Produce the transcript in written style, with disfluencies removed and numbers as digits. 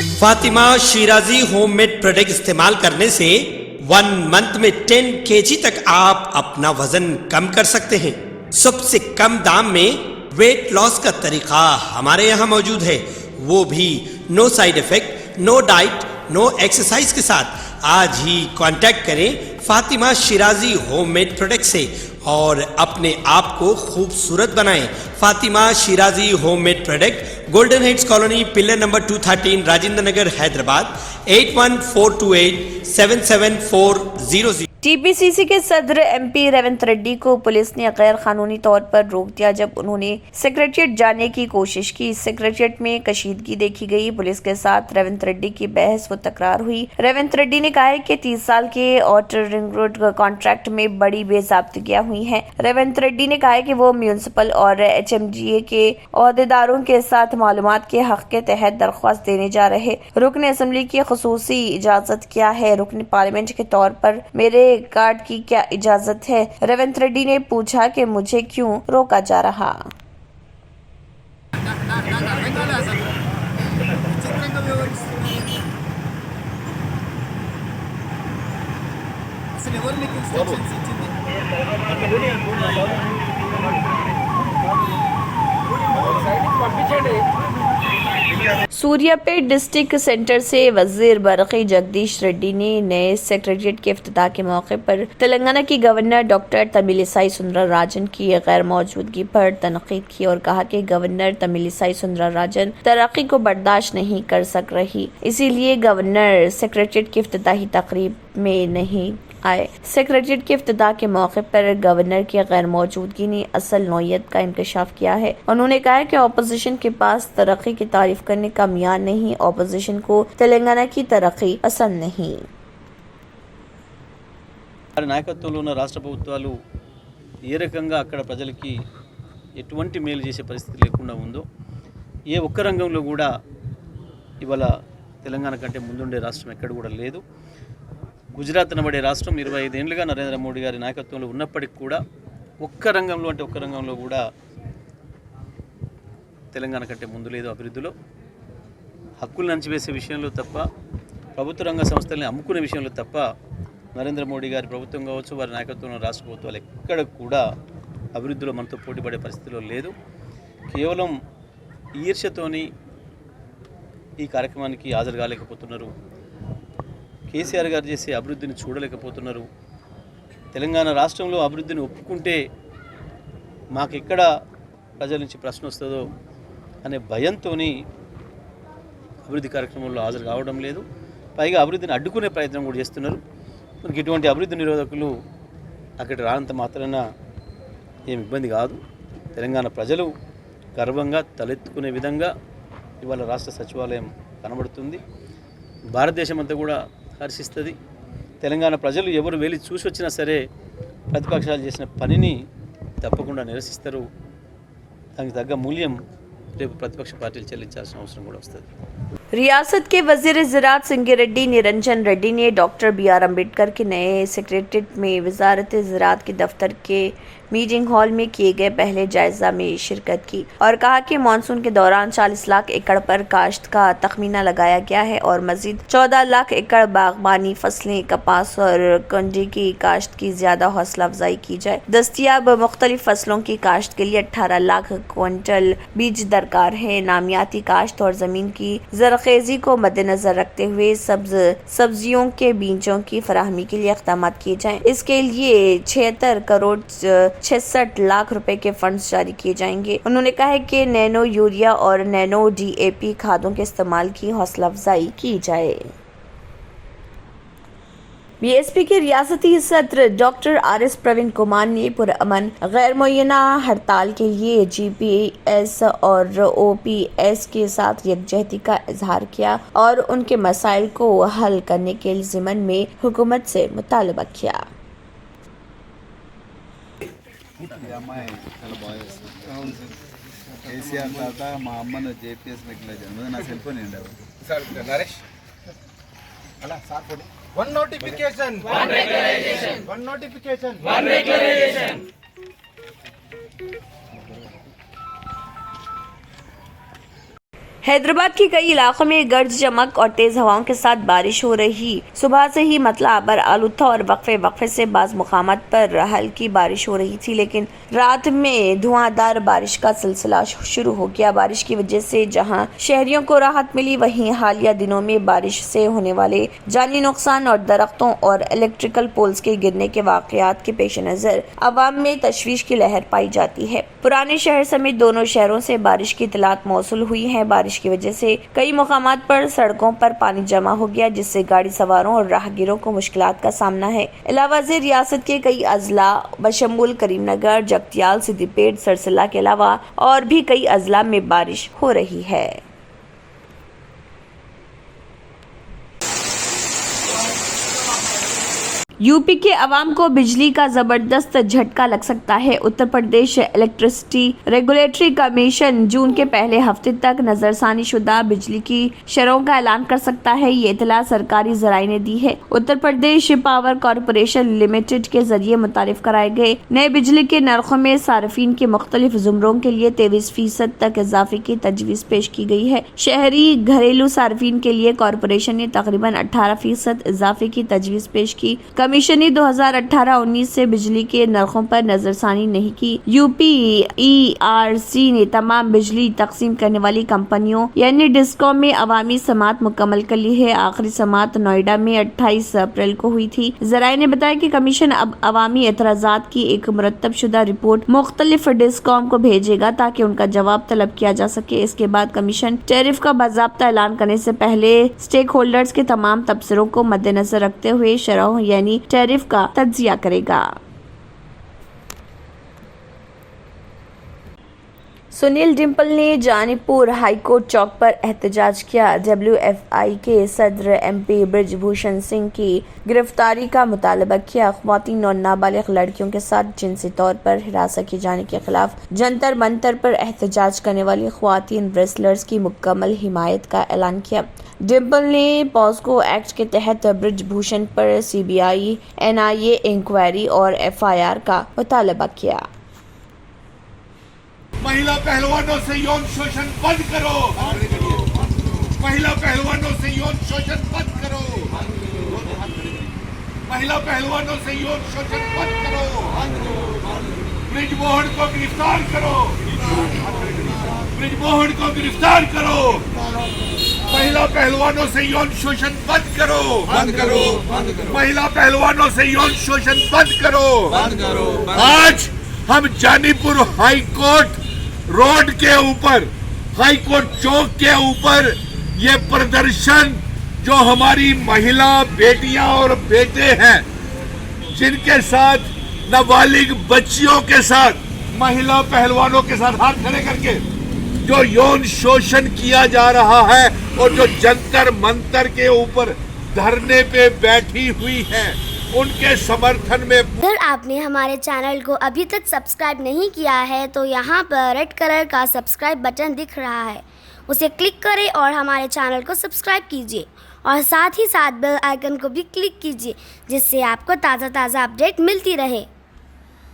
Fatima Shirazi homemade product इस्तेमाल करने से 1 मंथ में 10 kg तक आप अपना वजन कम कर सकते हैं। सबसे कम दाम में वेट लॉस का तरीका हमारे यहाँ मौजूद है, वो भी no side effect, no diet, no exercise के साथ। आज ही कांटेक्ट करें फातिमा शिराजी होममेड प्रोडक्ट से और अपने आप को खूबसूरत बनाएं। Fatima Shirazi homemade product, golden heads colony, pillar number 213, Rajendra Nagar, Hyderabad 8142877400। TPCC के सदर एमपी रेवंत रेड्डी को पुलिस ने गैर कानूनी तौर पर रोक दिया जब उन्होंने सेक्रेटेरिएट जाने की कोशिश की। सेक्रेटेरिएट में कशीदगी देखी गई। पुलिस के साथ रेवंत रेड्डी की बहस व तकरार हुई। रेवंत रेड्डी ने कहा है कि 30 साल के आउटर रिंग रोड कॉन्ट्रैक्ट में बड़ी बेजाब्तियां हुई हैं। रेवंत रेड्डी ने कहा है कि वो म्यूनिसिपल और HMDA के अहदेदारों के साथ मालूमात के हक के तहत दरख्वास्त देने जा रहे। रुकन असम्बली की खसूसी इजाजत क्या है? रुकन पार्लियामेंट के तौर पर मेरे कार्ड की क्या इजाजत है? रेवंत रेड्डी ने पूछा कि मुझे क्यों रोका जा रहा। सूर्यापेट डिस्ट्रिक्ट सेंटर से वजीर बरक़ी जगदीश रेड्डी ने नए सेक्रेटेरिएट के इफ्तिताह के मौके पर तेलंगाना की गवर्नर डॉक्टर तमिलिसाई सुंदरराजन की गैर मौजूदगी पर तनकीद की और कहा कि गवर्नर तमिलिसाई सुंदरराजन तरक्की को बर्दाश्त नहीं कर सक रही, इसीलिए गवर्नर सेक्रेटेरिएट की इफ्तिताही तकरीब में नहीं आए। सेक्रेटेरिएट के इफ्तिताह के मौके पर गवर्नर की गैर मौजूदगी ने असल नौयत का इंकशाफ किया है। उन्होंने कहा कि अपोजिशन के पास तरक्की की तारीफ करने का मियार नहीं, अपोजिशन को तेलंगाना की तरक्की पसंद नहीं। నాయకత్వంలో ఉన్న రాష్ట్ర ప్రభుత్వాలు ఏ రకంగా అక్కడ ప్రజలకి ఎటువంటి మేలు చేసే పరిస్థితి లేకుండా ఉందో, ఏ ఒక్క రంగంలో కూడా ఇవాళ తెలంగాణ కంటే ముందుండే రాష్ట్రం ఎక్కడ కూడా లేదు. గుజరాత్ అనబడే రాష్ట్రం 25 ఏళ్లుగా నరేంద్ర మోడీ గారి నాయకత్వంలో ఉన్నప్పటికీ కూడా ఒక్క రంగంలో కూడా తెలంగాణ కంటే ముందు లేదు. అభివృద్ధిలో హక్కులను అంచివేసే విషయంలో తప్ప, ప్రభుత్వ రంగ సంస్థల్ని అమ్ముకునే విషయంలో తప్ప నరేంద్ర మోడీ గారి ప్రభుత్వం కావచ్చు, వారి నాయకత్వంలో రాష్ట్ర ప్రభుత్వాలు ఎక్కడ కూడా అభివృద్ధిలో మనతో పోటీపడే పరిస్థితిలో లేదు. కేవలం ఈర్ష్యతోని ఈ కార్యక్రమానికి హాజరు కాలేకపోతున్నారు. కేసీఆర్ గారు చేసే అభివృద్ధిని చూడలేకపోతున్నారు. తెలంగాణ రాష్ట్రంలో అభివృద్ధిని ఒప్పుకుంటే మాకెక్కడ ప్రజల నుంచి ప్రశ్న వస్తుందో అనే భయంతోని అభివృద్ధి కార్యక్రమంలో హాజరు కావడం లేదు. పైగా అభివృద్ధిని అడ్డుకునే ప్రయత్నం కూడా చేస్తున్నారు. మనకి ఇటువంటి అభివృద్ధి నిరోధకులు అక్కడ రానంత మాత్రాన ఏమి ఇబ్బంది కాదు. తెలంగాణ ప్రజలు గర్వంగా తలెత్తుకునే విధంగా ఇవాళ రాష్ట్ర సచివాలయం కనబడుతుంది. భారతదేశం అంతా కూడా హర్షిస్తుంది. తెలంగాణ ప్రజలు ఎవరు వెళ్ళి చూసి వచ్చినా సరే ప్రతిపక్షాలు చేసిన పనిని తప్పకుండా నిరసిస్తారు. దానికి తగ్గ మూల్యం రేపు ప్రతిపక్ష పార్టీలు చెల్లించాల్సిన అవసరం కూడా వస్తుంది. रियासत के वजीर ज़राअत सिंगी रेड्डी निरंजन रेड्डी ने डॉक्टर BR अम्बेडकर के नए सेक्रेटेरिएट में वजारत ज़राअत के दफ्तर के मीटिंग हॉल में किए गए पहले जायजा में शिरकत की और कहा कि मानसून के दौरान 40 लाख एकड़ पर काश्त का तखमीना लगाया गया है और मजीद 14 लाख एकड़ बागबानी फसलें, कपास और कंडी की काश्त की ज्यादा हौसला अफजाई की जाए। दस्तियाब मुख्तलिफ फसलों की काश्त के लिए 18 लाख क्विंटल बीज दरकार है। नामियाती काश्त और जमीन की जरखेजी को मद्देनजर रखते हुए सब्जियों के बीजों की फराहमी के लिए इक़दाम किए जाएं। इसके लिए 76 करोड़ 66 लाख रुपए के फंड्स जारी किए जाएंगे। उन्होंने कहा है कि नैनो यूरिया और नैनो DAP खादों के इस्तेमाल की हौसला अफजाई की जाए। BSP के रियासती सदर डॉक्टर RS प्रवीण कुमार ने पुरअमन गैर मुय्यना हड़ताल के लिए GPS और OPS के साथ यकजहती का इजहार किया और उनके मसाइल को हल करने के ज़िम्मन में हुकूमत से मुतालबा किया। కేసీఆర్ తాత మా అమ్మను JPS మెక్లజన్ నా సెల్ ఫోన్ ఏంటి సార్ నరేష్ అలా sir phone one notification one regularisation one notification one regularisation Hyderabad के कई इलाकों में गर्ज चमक और तेज हवाओं के साथ बारिश हो रही। सुबह से ही मतला अबर आलूथा और वक्फे से बाज मुकामात पर हल्की बारिश हो रही थी, लेकिन रात में धुआंधार बारिश का सिलसिला शुरू हो गया। बारिश की वजह से जहां शहरियों को राहत मिली, वहीं हालिया दिनों में बारिश से होने वाले जानी नुकसान और दरख्तों और इलेक्ट्रिकल पोल्स के गिरने के वाकयात के पेश नजर अवाम में तशवीश की लहर पाई जाती है। पुराने शहर समेत दोनों शहरों से बारिश की इतलात मौसूल हुई है। बारिश की वजह से कई मुकामात पर सड़कों पर पानी जमा हो गया, जिससे गाड़ी सवारों और राहगीरों को मुश्किलात का सामना है। अलावा से रियासत के कई अजला बशमूल करीमनगर, जगतियाल, सिद्दीपेट, सरसला के अलावा और भी कई अजला में बारिश हो रही है। यूपी के अवाम को बिजली का जबरदस्त झटका लग सकता है। Uttar Pradesh electricity regulatory commission जून के पहले हफ्ते तक नजरसानी शुदा बिजली की शरहों का ऐलान कर सकता है। ये इतला सरकारी जराये ने दी है। Uttar Pradesh power corporation limited के जरिए मुतारिफ कराए गए नए बिजली के नरखों में सार्फिन के मुख्तलिफ जुमरों के लिए 23% तक इजाफे की तजवीज पेश की गई है। शहरी घरेलू सार्फिन के लिए कॉरपोरेशन ने तकरीबन 18% इजाफे की तजवीज पेश की। कमीशन ने 2018-19 से बिजली के नरखों पर नजरसानी नहीं की। यूपीईआरसी ने तमाम बिजली तकसीम करने वाली कंपनियों यानी डिस्कॉम में अवामी समात मुकम्मल कर ली है। आखिरी समात नोएडा में 28 अप्रैल को हुई थी। जराये ने बताया कि कमीशन अब अवामी एतराजात की एक मुरतब शुदा रिपोर्ट मुख्तलिफ डिस्कॉम को भेजेगा ताकि उनका जवाब तलब किया जा सके। इसके बाद कमीशन टैरिफ का बाज़ाब्ता ऐलान करने से पहले स्टेक होल्डर्स के तमाम तबसरों को मद्देनजर रखते हुए शरह यानी टैरिफ का तज्जिया करेगा। सुनील डिम्पल ने जानीपुर हाईकोर्ट चौक पर एहतजाज किया। WFI के सदर MP ब्रिजभूषण सिंह की गिरफ्तारी का मुतालबा किया। ख्वातीन और नाबालिग लड़कियों के साथ जिनसी तौर पर हिरासत किए जाने के खिलाफ जंतर मंतर पर एहतजाज करने वाली ख्वातीन रेसलर्स की मुकम्मल हिमायत का ऐलान किया। डिम्पल ने पॉस्को एक्ट के तहत ब्रिजभूषण पर CBI NIA इंक्वायरी और FIR का मुतालबा किया। महिला पहलवानों से यौन शोषण बंद करो। महिला पहलवानों से यौन शोषण बंद करो। महिला पहलवानों से यौन शोषण बंद करो। ब्रिजमोहन को गिरफ्तार करो। ब्रिजमोहन को गिरफ्तार करो। महिला पहलवानों से यौन शोषण बंद करो। बंद करो। महिला पहलवानों से यौन शोषण बंद करो। बंद करो। आज हम जानीपुर हाई कोर्ट रोड के ऊपर, हाई कोर्ट चौक के ऊपर ये प्रदर्शन जो हमारी महिला बेटियां और बेटे हैं, जिनके साथ नाबालिग बच्चियों के साथ, महिला पहलवानों के साथ हाथ खड़े करके जो यौन शोषण किया जा रहा है और जो जंतर मंतर के ऊपर धरने पे बैठी हुई है, उनके समर्थन में। अगर आपने हमारे चैनल को अभी तक सब्सक्राइब नहीं किया है तो यहाँ पर रेड कलर का सब्सक्राइब बटन दिख रहा है, उसे क्लिक करें और हमारे चैनल को सब्सक्राइब कीजिए और साथ ही साथ बेल आइकन को भी क्लिक कीजिए, जिससे आपको ताज़ा अपडेट मिलती रहे।